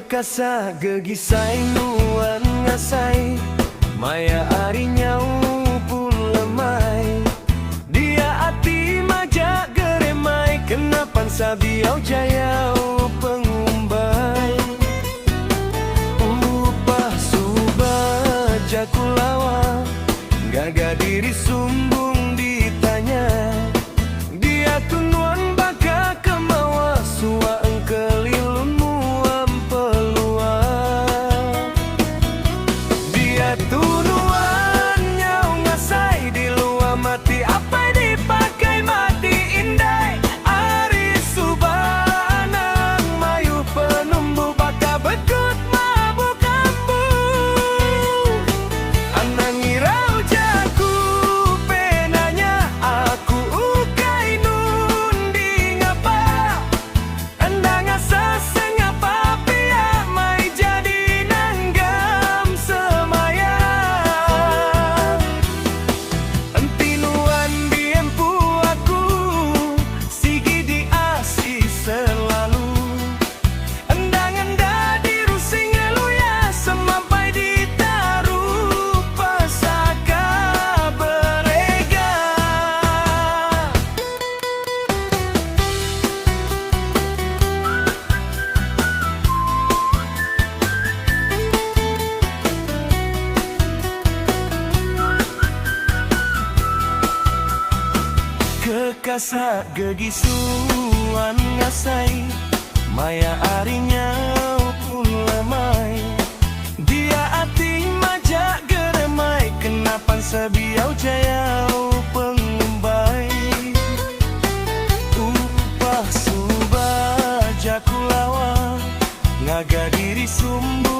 kekasa gegisai nuan ngasai maya arinya pun lemai dia ati majak geremai kenapan sabiau jayau pengumbai upah subah jakulawa gaga diri sumbung ditanya dia tunuan baka kemawa sua engkelilunmu ampelua dia tunuan nyau ngasai di luar mati apa dipakai mati indai ari subanang mayu penumbu baka bekut mabuk kambu anang irau jaku penanya aku ukai nundi ngapa endang asa sengapa pia mai jadi nanggam semaya entinuan diempu aku sigi diasi selalu endang enda dirusing eluya semampai ditaruh pasaka berega kekasa gegisuan ngasai maya arinya pun lemai dia ati majak geremai kenapan sabiau jayau pengumbai upah subah jakulawa ngaga diri sumbu